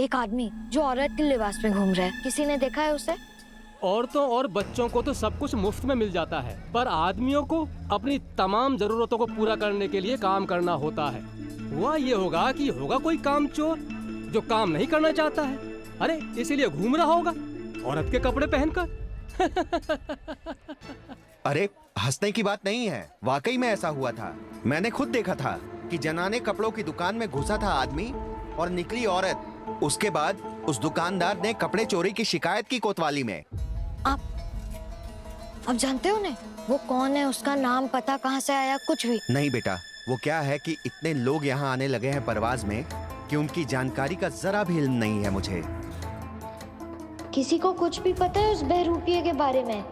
एक आदमी जो औरत के लिबास में घूम रहा है, किसी ने देखा है उसे? औरतों और बच्चों को तो सब कुछ मुफ्त में मिल जाता है, पर आदमियों को अपनी तमाम जरूरतों को पूरा करने के लिए काम करना होता है। हुआ ये होगा कि होगा कोई कामचोर जो काम नहीं करना चाहता है, अरे इसीलिए घूम रहा होगा औरत के कपड़े पहनकर। अरे हंसने की बात नहीं है, वाकई में ऐसा हुआ था। मैंने खुद देखा था कि जनाने कपड़ों की दुकान में घुसा था आदमी और निकली औरत। उसके बाद उस दुकानदार ने कपड़े चोरी की शिकायत की कोतवाली में। आप जानते हो उन्हें? वो कौन है, उसका नाम पता, कहाँ से आया, कुछ भी? नहीं बेटा, वो क्या है कि इतने लोग यहाँ आने लगे हैं परवाज में कि उनकी जानकारी का जरा भी इल्म नहीं है मुझे। किसी को कुछ भी पता है उस बहरूपिये के बारे में?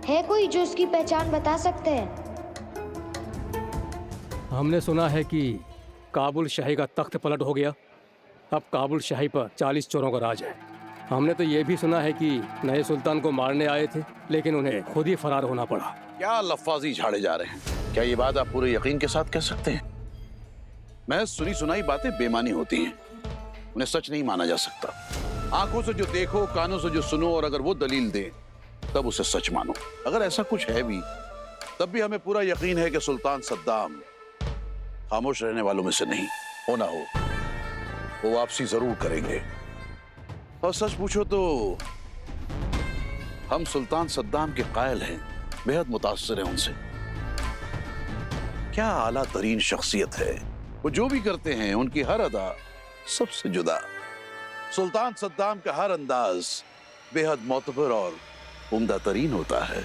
है कोई जो उसकी पहचान बता सकते हैं? हमने सुना है कि काबुल शाही का तख्त पलट हो गया। अब काबुल शाही पर 40 चोरों का राज है। हमने तो ये भी सुना है कि नए सुल्तान को मारने आए थे, लेकिन उन्हें खुद ही फरार होना पड़ा। क्या लफ्फाजी झाड़े जा रहे हैं? क्या ये बात आप पूरे यकीन के साथ कह सकते हैं? महज सुनी सुनाई बातें बेमानी होती हैं, उन्हें सच नहीं माना जा सकता। आंखों से जो देखो, कानों से जो सुनो, और अगर वो दलील दे तब उसे सच मानो। अगर ऐसा कुछ है भी, तब भी हमें पूरा यकीन है कि सुल्तान सद्दाम खामोश रहने वालों में से नहीं। हो ना हो, वो वापसी जरूर करेंगे। और सच पूछो तो हम सुल्तान सद्दाम के कायल हैं, बेहद मुतासिर हैं उनसे। क्या आला तरीन शख्सियत है। वो जो भी करते हैं उनकी हर अदा सबसे जुदा। सुल्तान सद्दाम का हर अंदाज बेहद मोतबर और उम्दा तरीन होता है।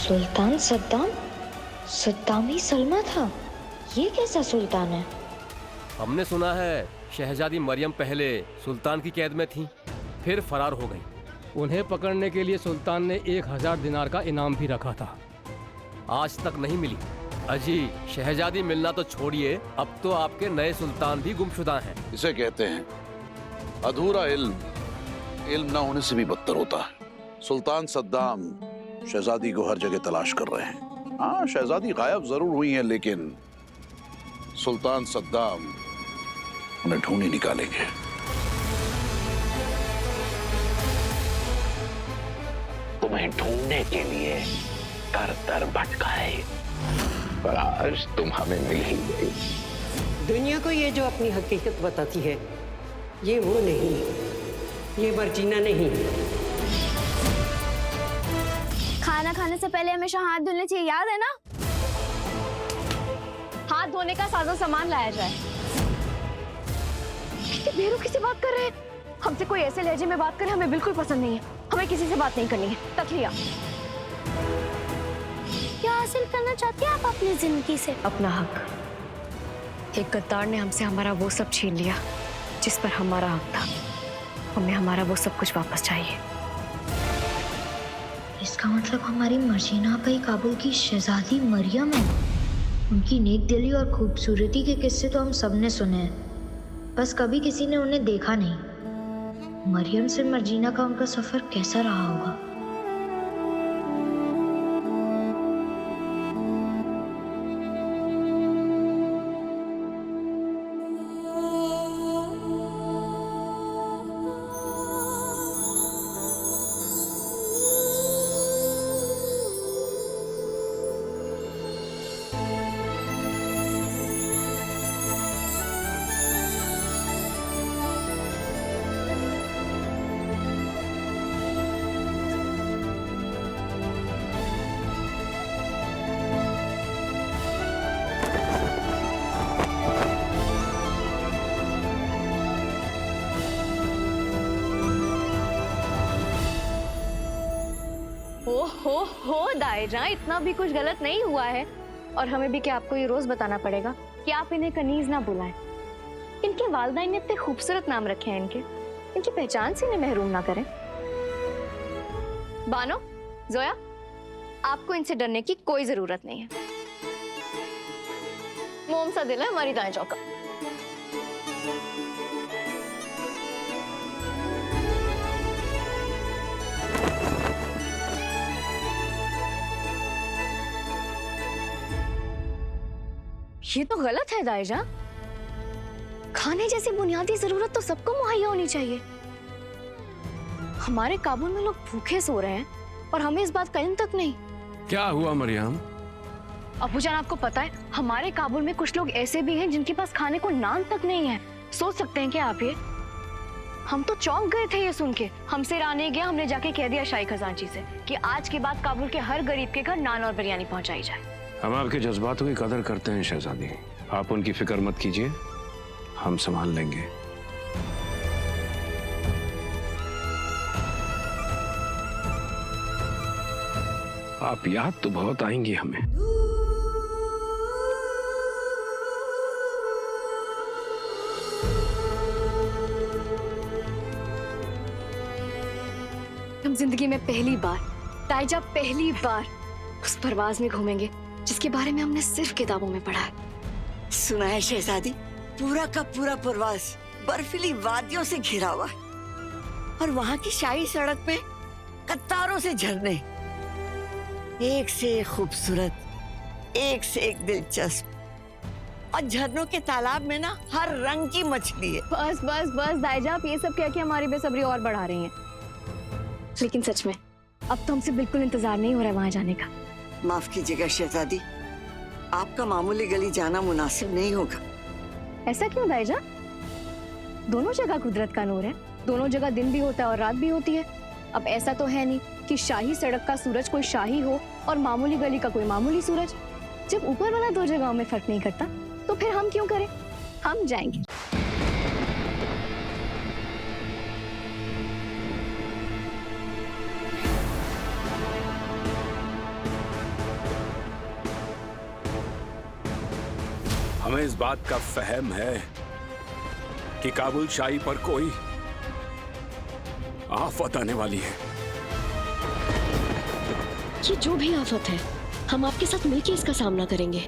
सुल्तान सद्दाम? सद्दाम ही सलमा था? ये कैसा सुल्तान है? हमने सुना है शहजादी मरियम पहले सुल्तान की कैद में थी, फिर फरार हो गई। उन्हें पकड़ने के लिए सुल्तान ने 1000 दिनार का इनाम भी रखा था, आज तक नहीं मिली। अजी, शहजादी मिलना तो छोड़िए, अब तो आपके नए सुल्तान भी गुमशुदा हैं। इसे कहते हैं अधूरा इल्म, इल्म ना होने से भी बदतर होता है। सुल्तान सद्दाम शहजादी को हर जगह तलाश कर रहे हैं। हाँ, शहजादी गायब जरूर हुई हैं, लेकिन सुल्तान सद्दाम उन्हें ढूंढ ही निकालेंगे। तुम्हें ढूंढने के लिए दर दर भटकाए, पर आज तुम हमें मिल ही गई। दुनिया को ये जो अपनी हकीकत बताती है, ये वो नहीं, ये मर्जीना नहीं। खाना खाने से पहले हमेशा हाथ धुलने चाहिए, याद है ना? हाथ धोने का साजो सामान लाया जाए। बेरुखी से बात कर रहे हैं। हमसे कोई ऐसे लहजे में बात करे हमें बिल्कुल पसंद नहीं है। हमें किसी से बात नहीं करनी है। तकलिया, क्या हासिल करना चाहती हैं आप अपनी जिंदगी से? अपना हक। एक गद्दार ने हमसे हमारा वो सब छीन लिया जिस पर हमारा हक था। हमें हमारा वो सब कुछ वापस चाहिए। इसका मतलब हमारी मर्जीना भाई काबुल की शहजादी मरियम है। उनकी नेक दिली और खूबसूरती के किस्से तो हम सबने सुने हैं, बस कभी किसी ने उन्हें देखा नहीं। मरियम से मर्जीना का उनका सफर कैसा रहा होगा? हो दायरा, इतना भी कुछ गलत नहीं हुआ है। और हमें भी क्या आपको ये रोज बताना पड़ेगा कि आप इन्हें कनीज ना बुलाएं? इनके वालिदैन ने इतने खूबसूरत नाम रखे हैं, इनकी पहचान से इन्हें महरूम ना करें। बानो, जोया, आपको इनसे डरने की कोई जरूरत नहीं है। मोम सा दिल है हमारी दाएं चौका। ये तो गलत है दाइजा। खाने जैसी बुनियादी जरूरत तो सबको मुहैया होनी चाहिए। हमारे काबुल में लोग भूखे सो रहे हैं और हमें इस बात का इल्म तक नहीं। क्या हुआ मरियम? अबूजान, आपको पता है हमारे काबुल में कुछ लोग ऐसे भी हैं जिनके पास खाने को नान तक नहीं है। सोच सकते हैं क्या आप ये? हम तो चौंक गए थे ये सुन के। हमसे रहा नहीं गया, हमने जाके कह दिया शाही खजांची से कि आज के बाद काबुल के हर गरीब के घर नान और बिरयानी पहुंचाई जाए। हम आपके जज्बातों की कदर करते हैं शहजादी, आप उनकी फिक्र मत कीजिए, हम संभाल लेंगे। आप याद तो बहुत आएंगी हमें। हम जिंदगी में पहली बार, ताइजा पहली बार उस परवाज में घूमेंगे जिसके बारे में हमने सिर्फ किताबों में पढ़ा है। सुना है शहजादी, पूरा का पूरा प्रवास बर्फीली वादियों से घिरा हुआ है और वहाँ की शाही सड़क पे कतारों से झरने, एक से एक खूबसूरत, एक से एक दिलचस्प, और झरनों के तालाब में ना हर रंग की मछली है। बस बस बस दाइजा, आप ये सब कह के हमारी बेसब्री और बढ़ा रही हैं। लेकिन सच में अब तो हमसे बिल्कुल इंतजार नहीं हो रहा है वहां जाने का। माफ कीजिएगा शहजादी, आपका मामूली गली जाना मुनासिब नहीं होगा। ऐसा क्यों दाइजा? दोनों जगह कुदरत का नूर है, दोनों जगह दिन भी होता है और रात भी होती है। अब ऐसा तो है नहीं कि शाही सड़क का सूरज कोई शाही हो और मामूली गली का कोई मामूली सूरज। जब ऊपर वाला दो जगहों में फर्क नहीं करता तो फिर हम क्यों करें? हम जाएंगे। हमें इस बात का फहम है कि काबुल शाही पर कोई आफत आने वाली है। ये जो भी आफत है, हम आपके साथ मिलकर इसका सामना करेंगे।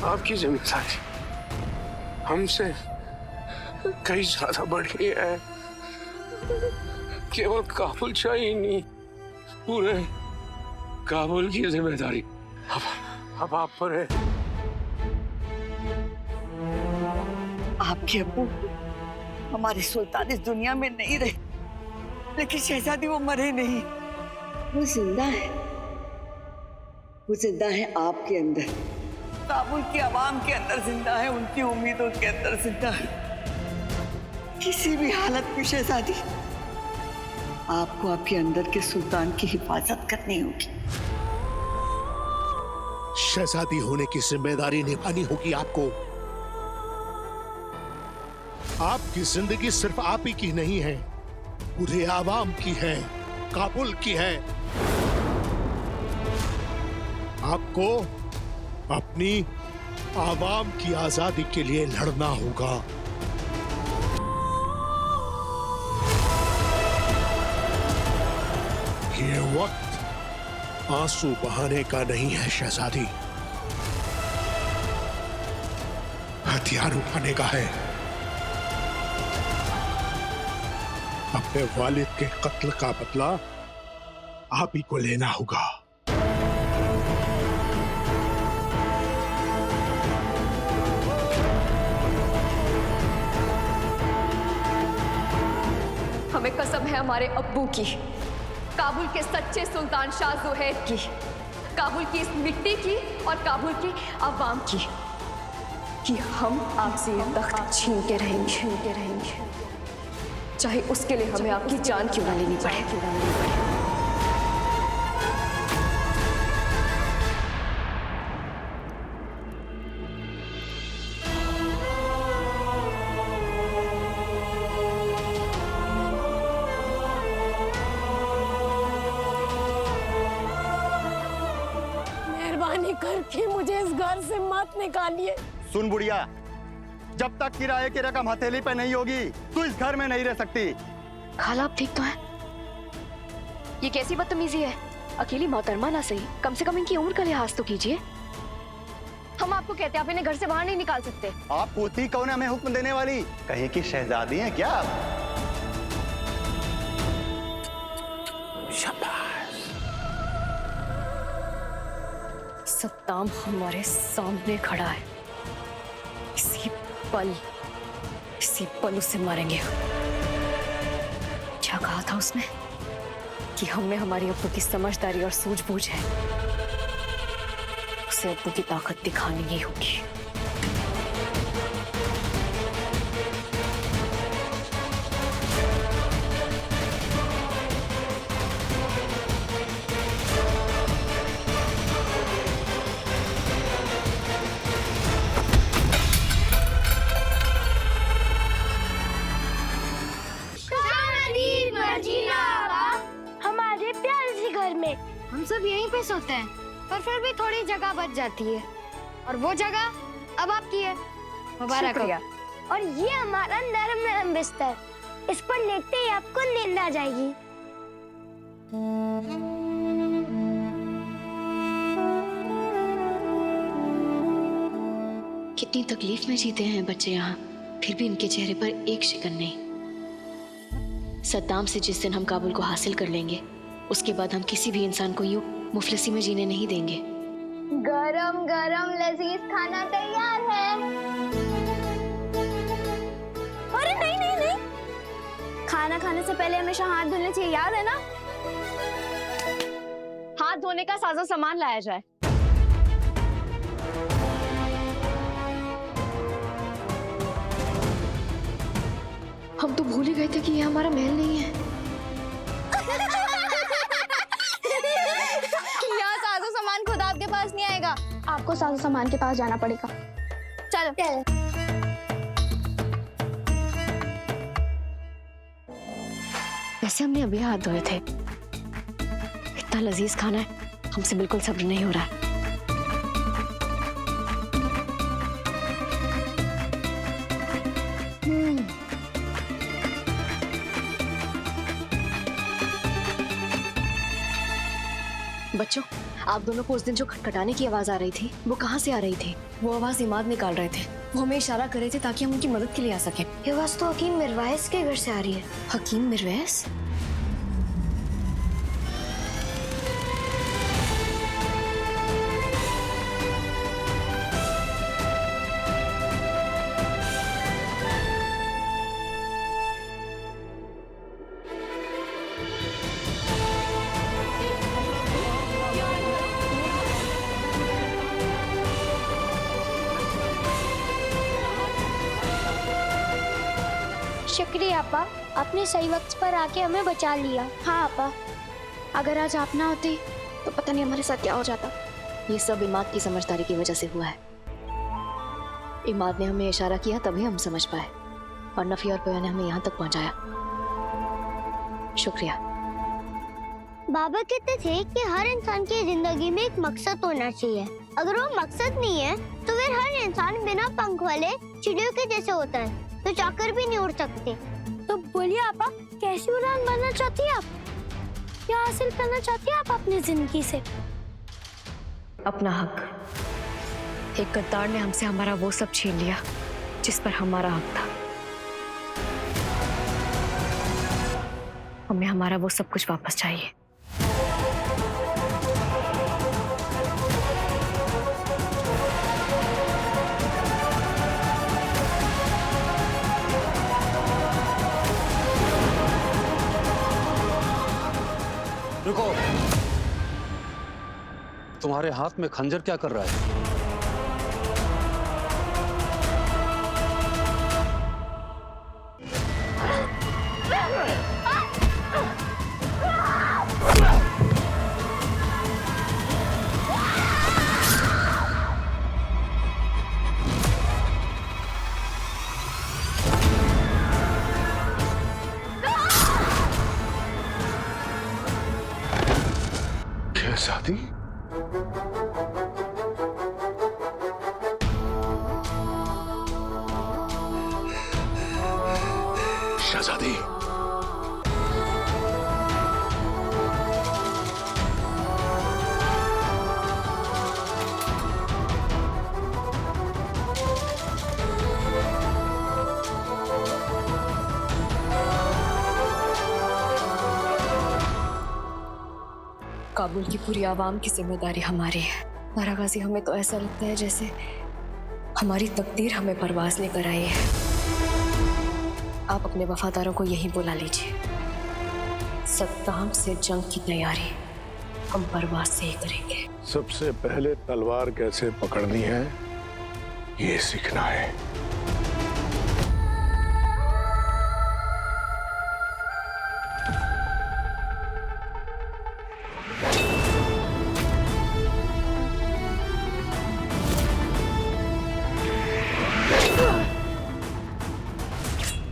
आपकी जिम्मेदारी हमसे कई ज्यादा बढ़ी है। केवल काबुल शाही नहीं, पूरे काबुल की जिम्मेदारी अब आप पर है। आपके अब्बू हमारे सुल्तान इस दुनिया में नहीं रहे, लेकिन शहजादी वो मरे नहीं, वो जिंदा है। वो जिंदा है आपके अंदर, काबुल की आवाम के अंदर जिंदा है, उनकी उम्मीदों के अंदर जिंदा है। किसी भी हालत में शहजादी आपको आपके अंदर के सुल्तान की हिफाजत करनी होगी। शहजादी होने की जिम्मेदारी निभानी होगी आपको। आपकी जिंदगी सिर्फ आप ही की नहीं है, पूरे आवाम की है, काबुल की है। आपको अपनी आवाम की आजादी के लिए लड़ना होगा। ये वक्त आंसू बहाने का नहीं है शहजादी, हथियार उठाने का है। अपने वालिद के कत्ल का बदला आप ही को लेना होगा। हमें कसम है हमारे अब्बू की, काबुल के सच्चे सुल्तान शाह ज़ुहैर की, काबुल की इस मिट्टी की और काबुल की आवाम की, कि हम आपसे ये तख्त छीन के रहेंगे, चाहे उसके लिए हमें आपकी जान क्यों ना लेनी पड़े। करके मुझे इस घर से मत निकालिए। सुन बुढ़िया, जब तक किराए की रकम हथेली पे नहीं होगी तू इस घर में नहीं रह सकती। खाला आप ठीक तो हैं? ये कैसी बदतमीजी है? अकेली मोहतरमा ना सही, कम से कम इनकी उम्र का लिहाज तो कीजिए। हम आपको कहते हैं आप इन्हें घर से बाहर नहीं निकाल सकते। आप पोती कौन है हमें हुक्म देने वाली? कहीं की शहजादी हैं क्या आप? सद्दाम हमारे सामने खड़ा है। इसी पल उसे मारेंगे। क्या कहा था उसने कि हम में हमारी अब्बू की समझदारी और सूझबूझ है। उसे अब्बू की ताकत दिखानी ही होगी। हमारे प्यारे से घर में हम सब यहीं पे सोते हैं, पर फिर भी थोड़ी जगह बच जाती है, और वो जगह अब आपकी है। मुबारक हो। और ये हमारा नरम नरम बिस्तर, इस पर लेटते ही आपको नींद आ जाएगी। कितनी तकलीफ में जीते हैं बच्चे यहाँ, फिर भी इनके चेहरे पर एक शिकन नहीं। सद्दाम से जिस दिन हम काबुल को हासिल कर लेंगे, उसके बाद हम किसी भी इंसान को यूं मुफलिसी में जीने नहीं देंगे। गरम गरम लजीज खाना तैयार है। अरे नहीं नहीं नहीं, खाना खाने से पहले हमेशा हाथ धोने चाहिए, याद है ना? हाथ धोने का साजो सामान लाया जाए। हम तो भूल ही गए थे कि ये हमारा महल नहीं है। यहाँ साजो सामान खुद आपके पास नहीं आएगा, आपको साजो सामान के पास जाना पड़ेगा। चलो। वैसे हमने अभी हाथ धोए थे। इतना लजीज खाना है, हमसे बिल्कुल सब्र नहीं हो रहा है। बच्चों, आप दोनों को उस दिन जो खटखटाने की आवाज आ रही थी, वो कहाँ से आ रही थी? वो आवाज इमाद निकाल रहे थे। वो हमें इशारा कर रहे थे ताकि हम उनकी मदद के लिए आ सके। ये आवाज तो हकीम मिरवाइज के घर से आ रही है। हकीम मिरवैस? शुक्रिया आपा, आपने सही वक्त पर आके हमें बचा लिया। हाँ आपा, अगर आज आप ना होती तो पता नहीं हमारे साथ क्या हो जाता। ये सब इमाद की समझदारी की वजह से हुआ है। इमाद ने हमें इशारा किया तभी हम समझ पाए, और नफी और पोया ने हमें यहाँ तक पहुँचाया। शुक्रिया। बाबा कहते थे कि हर इंसान की जिंदगी में एक मकसद होना चाहिए। अगर वो मकसद नहीं है तो फिर हर इंसान बिना पंख वाले चिड़ियों के जैसे होता है, तो जाकर भी नहीं उड़ सकते। तो बोलिए आपा, कैसी उड़ान बनना चाहती है आप? क्या हासिल करना चाहती है आप अपनी जिंदगी से? अपना हक। एक गद्दार ने हमसे हमारा वो सब छीन लिया जिस पर हमारा हक था। हमें हमारा वो सब कुछ वापस चाहिए। रुको, तुम्हारे हाथ में खंजर क्या कर रहा है? शहजादी? शहजादी, काबुल की पूरी आवाम की जिम्मेदारी हमारी है। बारा गाजी, हमें तो ऐसा लगता है जैसे हमारी तकदीर हमें परवाज लेकर आई है। आप अपने वफादारों को यहीं बुला लीजिए। सत्ताम से जंग की तैयारी हम परवाज से ही करेंगे। सबसे पहले तलवार कैसे पकड़नी है ये सीखना है।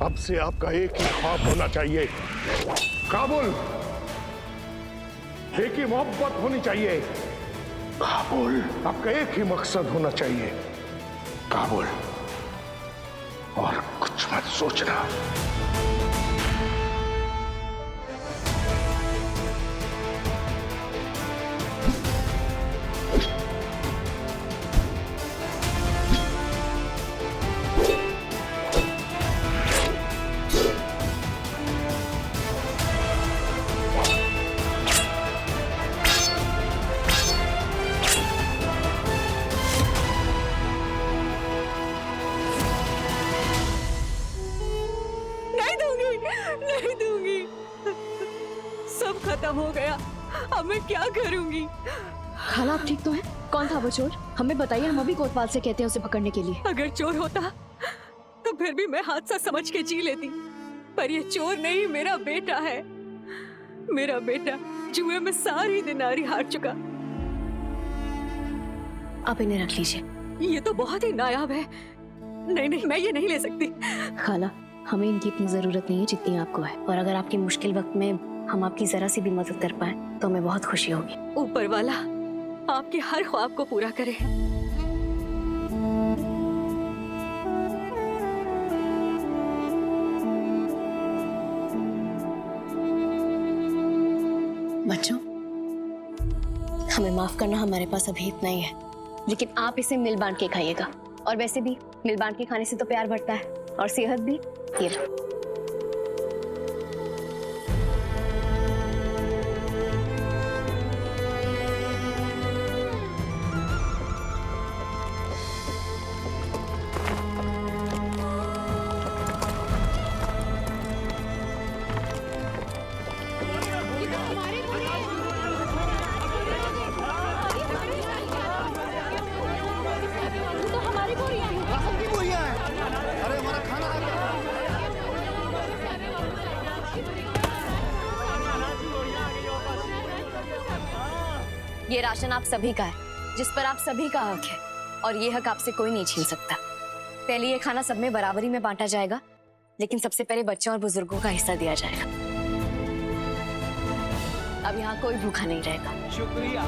अब से आपका एक ही ख्वाब होना चाहिए, काबुल। एक ही मोहब्बत होनी चाहिए, काबुल। आपका एक ही मकसद होना चाहिए, काबुल। और कुछ मत सोचना। नहीं दूंगी। सब खत्म हो गया, अब मैं क्या करूंगी? खाला आप ठीक तो हैं? कौन था वो चोर? हमें बताइए, हम अभी कोतवाल से कहते हैं उसे पकड़ने के लिए। अगर चोर होता तो फिर भी मैं हादसा समझ के जी लेती, पर ये चोर नहीं, मेरा बेटा है। मेरा बेटा जुए में सारी दिनारी हार चुका। आप इन्हें रख लीजिए। ये तो बहुत ही नायाब है। नहीं नहीं, मैं ये नहीं ले सकती। खाला, हमें इनकी इतनी जरूरत नहीं है जितनी आपको है, और अगर आपकी मुश्किल वक्त में हम आपकी जरा सी भी मदद कर पाए तो हमें बहुत खुशी होगी। ऊपर वाला आपके हर ख्वाब को पूरा करे। बच्चों, हमें माफ करना, हमारे पास अभी इतना ही है, लेकिन आप इसे मिल बांट के खाइएगा। और वैसे भी मिल बांट के खाने से तो प्यार बढ़ता है और सेहत भी। ये लो। ये राशन आप सभी का है, जिस पर आप सभी का हक है, और ये हक आपसे कोई नहीं छीन सकता। पहले ये खाना सब में बराबरी में बांटा जाएगा, लेकिन सबसे पहले बच्चों और बुजुर्गों का हिस्सा दिया जाएगा। अब यहाँ कोई भूखा नहीं रहेगा। शुक्रिया।